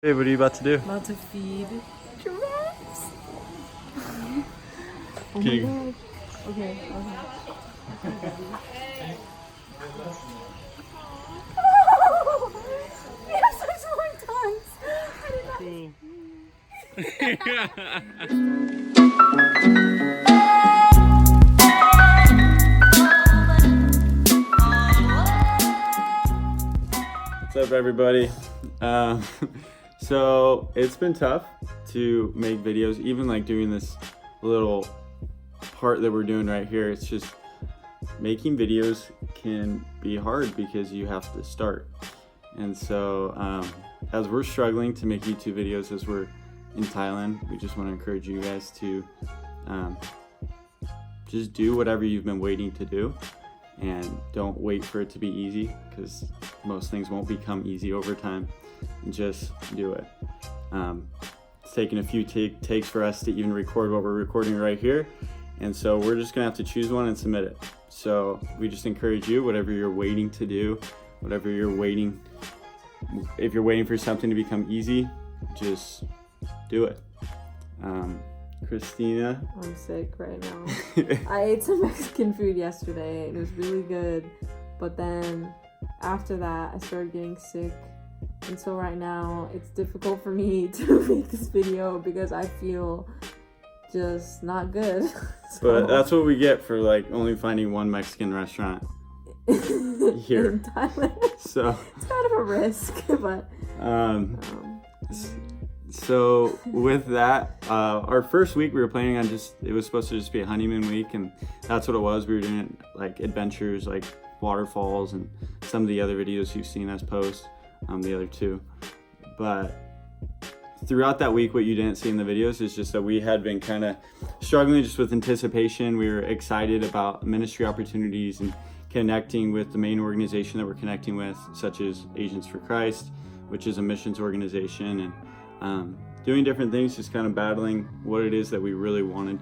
Hey, what are you about to do? About to feed giraffes. Oh Can my you- god. Okay. We have such long tongues. What's up, everybody? So it's been tough to make videos, even like doing this little part that we're doing right here. It's just making videos can be hard because you have to start. And so as we're struggling to make YouTube videos as we're in Thailand, we just want to encourage you guys to just do whatever you've been waiting to do. And don't wait for it to be easy, because most things won't become easy over time. Just do it. It's taken a few takes for us to even record what we're recording right here. And so we're just gonna have to choose one and submit it. So we just encourage you, whatever you're waiting to do, whatever you're waiting, if you're waiting for something to become easy, just do it. Christina. I'm sick right now. I ate some Mexican food yesterday and it was really good. But then after that, I started getting sick. And so right now, it's difficult for me to make this video because I feel just not good. But that's what we get for like only finding one Mexican restaurant here in Thailand. So it's kind of a risk, but so with that, our first week we were planning on it was supposed to just be a honeymoon week, and that's what it was. We were doing like adventures, like waterfalls and some of the other videos you've seen us post, the other two. But throughout that week, what you didn't see in the videos is just that we had been kind of struggling just with anticipation. We were excited about ministry opportunities and connecting with the main organization that we're connecting with, such as Asians for Christ, which is a missions organization, and doing different things, just kind of battling what it is that we really wanted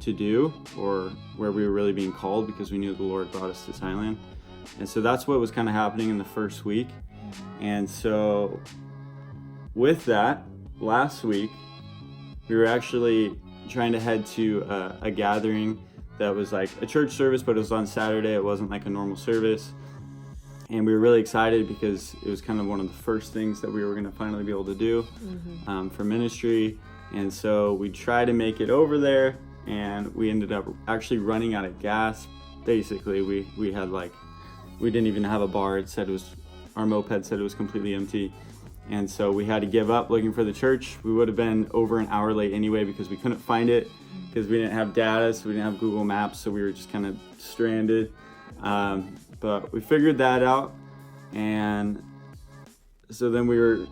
to do, or where we were really being called, because we knew the Lord brought us to Thailand. And so that's what was kind of happening in the first week. And so with that, last week we were actually trying to head to a gathering that was like a church service, but it was on Saturday. It wasn't like a normal service. And we were really excited because it was kind of one of the first things that we were going to finally be able to do for ministry. And so we tried to make it over there, and we ended up actually running out of gas. Basically, we had we didn't even have a bar. It said our moped said it was completely empty. And so we had to give up looking for the church. We would have been over an hour late anyway because we couldn't find it, because we didn't have data, so we didn't have Google Maps, so we were just kind of stranded. But we figured that out, and so then we were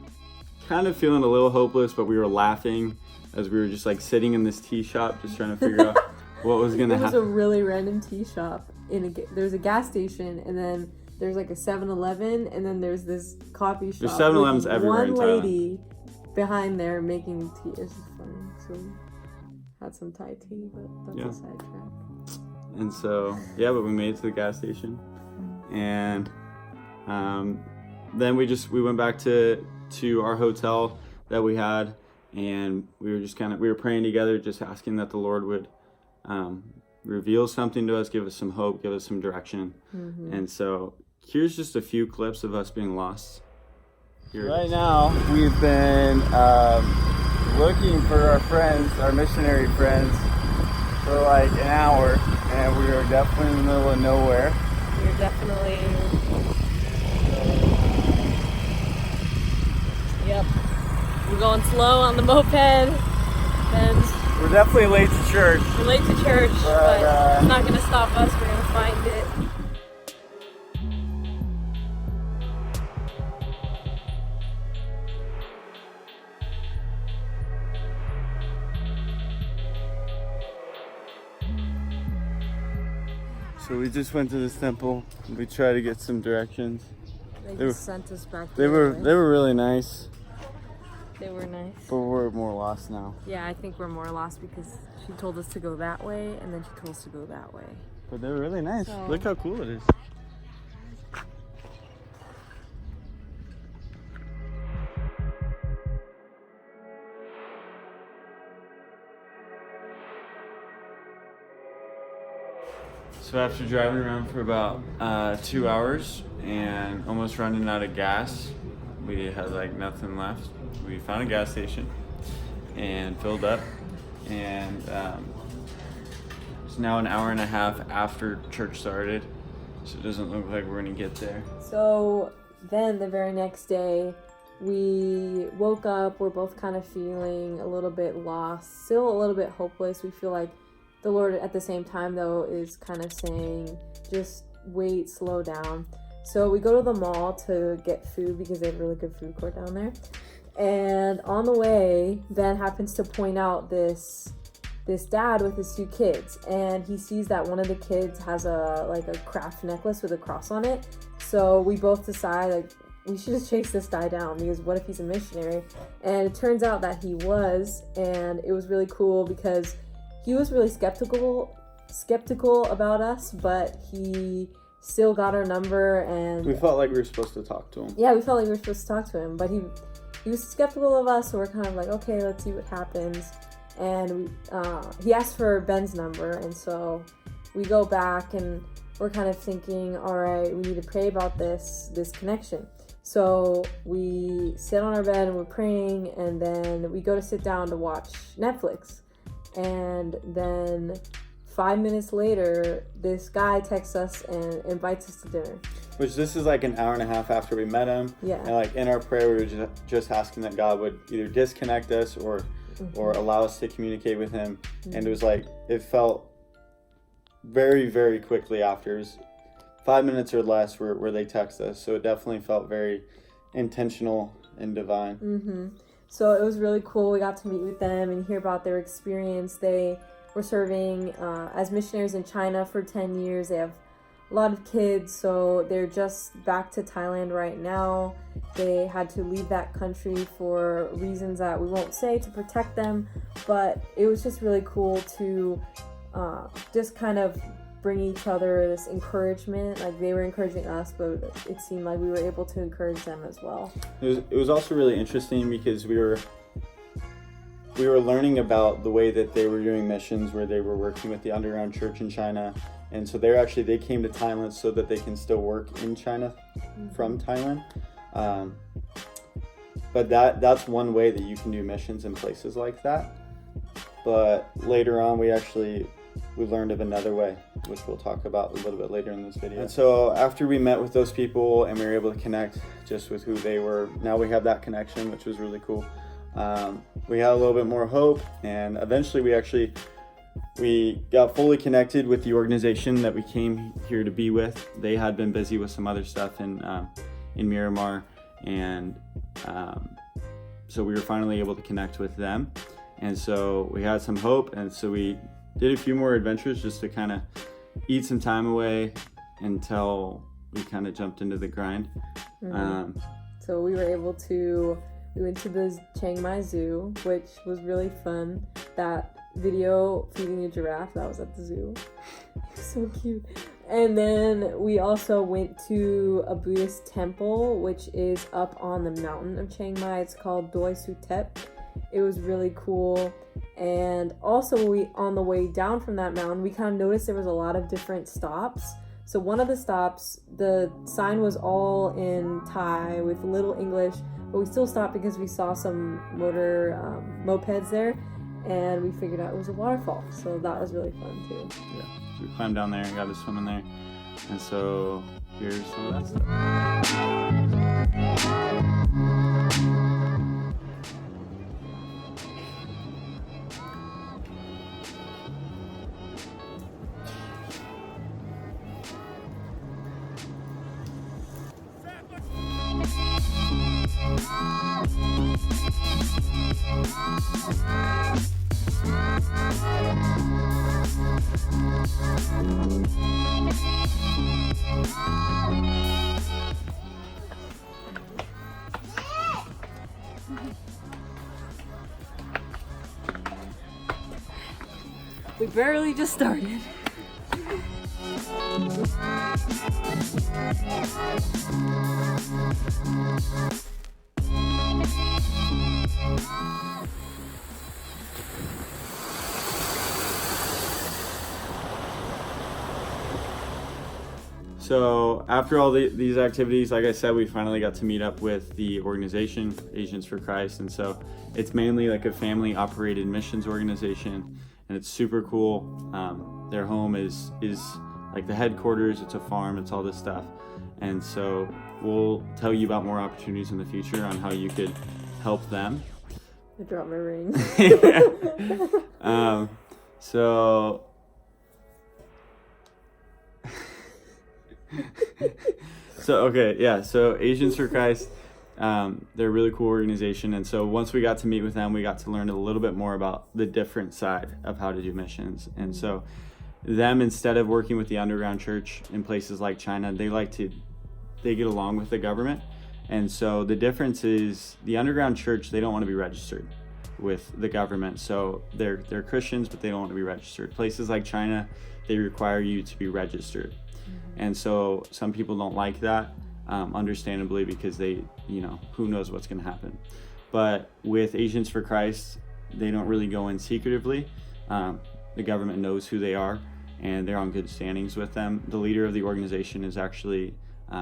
kind of feeling a little hopeless, but we were laughing as we were just like sitting in this tea shop just trying to figure out what was gonna happen. It was a really random tea shop. There's a gas station, and then there's like a 7-Eleven, and then there's this coffee shop. There's 7-Elevens everywhere in One Thailand. lady behind there making tea. It's just funny. So had some Thai tea, but that's a sidetrack. And so but we made it to the gas station, and then we went back to our hotel that we had, and we were praying together, just asking that the Lord would reveal something to us, give us some hope, give us some direction. And so here's just a few clips of us being lost. Right now we've been looking for our friends, our missionary friends, for like an hour, and we are definitely in the middle of nowhere. You're definitely... Yep. We're going slow on the moped, and We're definitely late to church. we're late to church, but it's not going to stop us. We're going to find it. So we just went to this temple. We tried to get some directions. They just sent us back. They were really nice, They were nice. but we're more lost now. Yeah, I think we're more lost because she told us to go that way, and then she told us to go that way. But they were really nice. So- Look how cool it is. So after driving around for about 2 hours and almost running out of gas, we had like nothing left. We found a gas station and filled up, and it's now an hour and a half after church started, so it doesn't look like we're gonna get there. So then the very next day, we woke up, we're both kind of feeling a little bit lost, still a little bit hopeless. We feel like the Lord at the same time though is kind of saying, just wait, slow down. So we go to the mall to get food because they have a really good food court down there. And on the way, Ben happens to point out this dad with his 2 kids, and he sees that one of the kids has a craft necklace with a cross on it. So we both decide like we should just chase this guy down, because what if he's a missionary? And it turns out that he was, and it was really cool because he was really skeptical about us, but he still got our number, and we felt like we were supposed to talk to him. Yeah, we felt like we were supposed to talk to him, but he was skeptical of us, so we're kind of like, okay, let's see what happens. And he asked for Ben's number, and so we go back and we're kind of thinking, all right, we need to pray about this connection. So we sit on our bed and we're praying, and then we go to sit down to watch Netflix. And then 5 minutes later, this guy texts us and invites us to dinner. Which this is like an hour and a half after we met him. Yeah. And like in our prayer, we were just asking that God would either disconnect us or allow us to communicate with him. And it was like, it felt very, very quickly after. It was 5 minutes or less where they text us. So it definitely felt very intentional and divine. So it was really cool. We got to meet with them and hear about their experience. They were serving as missionaries in China for 10 years. They have a lot of kids, so they're just back to Thailand right now. They had to leave that country for reasons that we won't say to protect them, but it was just really cool to just kind of bring each other this encouragement. Like, they were encouraging us, but it seemed like we were able to encourage them as well. It was also really interesting because we were learning about the way that they were doing missions, where they were working with the underground church in China. And so they came to Thailand so that they can still work in China from Thailand. But that's one way that you can do missions in places like that. But later on, we learned of another way, which we'll talk about a little bit later in this video. And so after we met with those people and we were able to connect just with who they were, now we have that connection, which was really cool. We had a little bit more hope, and eventually we got fully connected with the organization that we came here to be with. They had been busy with some other stuff in Miramar, and so we were finally able to connect with them. And so we had some hope, and so we did a few more adventures just to kind of eat some time away until we kind of jumped into the grind. So we went to the Chiang Mai Zoo, which was really fun. That video feeding a giraffe, that was at the zoo. So cute. And then we also went to a Buddhist temple, which is up on the mountain of Chiang Mai. It's called Doi Sutep. It was really cool. And also on the way down from that mountain, we kind of noticed there was a lot of different stops. So one of the stops, the sign was all in Thai with little English, but we still stopped because we saw some mopeds there, and we figured out it was a waterfall. So that was really fun too. Yeah, so we climbed down there and got to swim in there. And so here's some of that stuff. We barely just started. So after all these activities, like I said, we finally got to meet up with the organization, Asians for Christ. And so it's mainly like a family operated missions organization, and it's super cool. Their home is like the headquarters, it's a farm, it's all this stuff. And so we'll tell you about more opportunities in the future on how you could help them. I dropped my ring. So so Asians for Christ, they're a really cool organization. And so once we got to meet with them, we got to learn a little bit more about the different side of how to do missions. And so them, instead of working with the underground church in places like China, they get along with the government. And so the difference is the underground church, they don't want to be registered with the government. So they're Christians, but they don't want to be registered. Places like China, they require you to be registered. And so some people don't like that, understandably, because they, who knows what's going to happen. But with Asians for Christ, they don't really go in secretively. The government knows who they are, and they're on good standings with them. The leader of the organization is actually,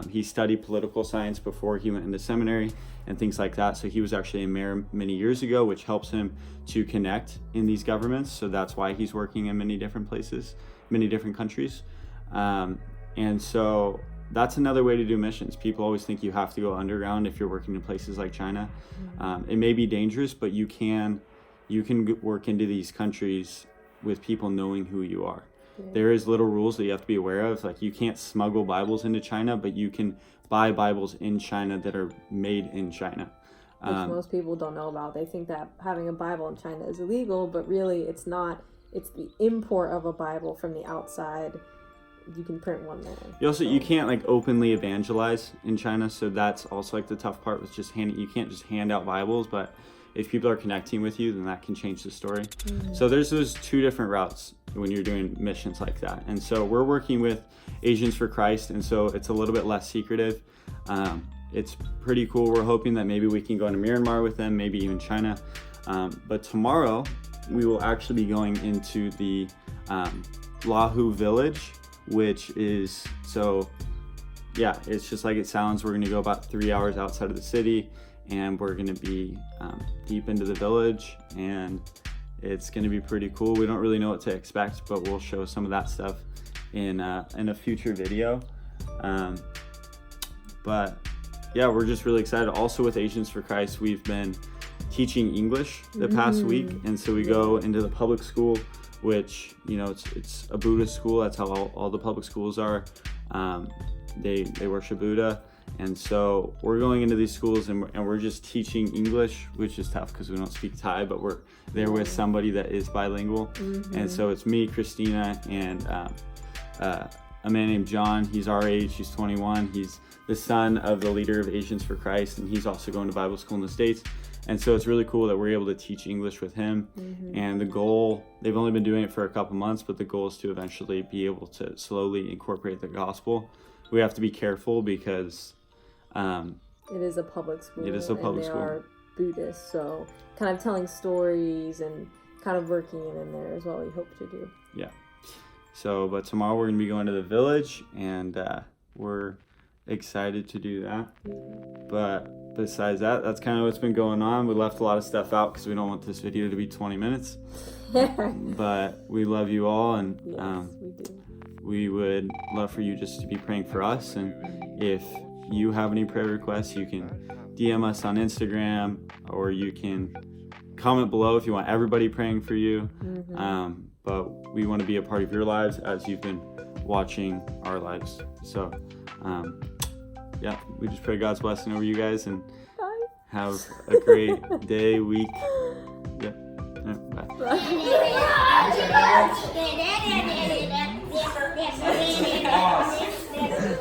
he studied political science before he went into seminary and things like that. So he was actually a mayor many years ago, which helps him to connect in these governments. So that's why he's working in many different places, many different countries. And so that's another way to do missions. People always think you have to go underground if you're working in places like China. It may be dangerous, but you can work into these countries with people knowing who you are. Yeah. There is little rules that you have to be aware of. Like, you can't smuggle Bibles into China, but you can buy Bibles in China that are made in China. Which most people don't know about. They think that having a Bible in China is illegal, but really it's not. It's the import of a Bible from the outside. You can print one there. You can't like openly evangelize in China, so that's also like the tough part with just you can't just hand out Bibles, but if people are connecting with you, then that can change the story. So there's those two different routes when you're doing missions like that. And so we're working with Asians for Christ, and so it's a little bit less secretive. It's pretty cool. We're hoping that maybe we can go into Myanmar with them, maybe even China. But tomorrow we will actually be going into the Lahu village, which is, it's just like it sounds. We're gonna go about 3 hours outside of the city, and we're gonna be deep into the village, and it's gonna be pretty cool. We don't really know what to expect, but we'll show some of that stuff in a future video. But yeah, we're just really excited. Also with Asians for Christ, we've been teaching English the past week, and so we go into the public school, which, it's a Buddhist school. That's how all the public schools are. They worship Buddha. And so we're going into these schools and we're just teaching English, which is tough because we don't speak Thai, but we're there with somebody that is bilingual. And so it's me, Christina, and a man named John. He's our age, he's 21. He's the son of the leader of Asians for Christ, and he's also going to Bible school in the States. And so it's really cool that we're able to teach English with him. And the goal, they've only been doing it for a couple months, but the goal is to eventually be able to slowly incorporate the gospel. We have to be careful because it is a public school. It is a public school. They are Buddhist, so kind of telling stories and kind of working it in there is what we hope to do. Yeah. So, but tomorrow we're going to be going to the village, and we're excited to do that. But besides that, that's kind of what's been going on. We left a lot of stuff out because we don't want this video to be 20 minutes. But we love you all, and yes, we do. We would love for you just to be praying for us. And if you have any prayer requests, you can DM us on Instagram, or you can comment below if you want everybody praying for you. But we want to be a part of your lives as you've been watching our lives. So we just pray God's blessing over you guys, and have a great day, week. Bye.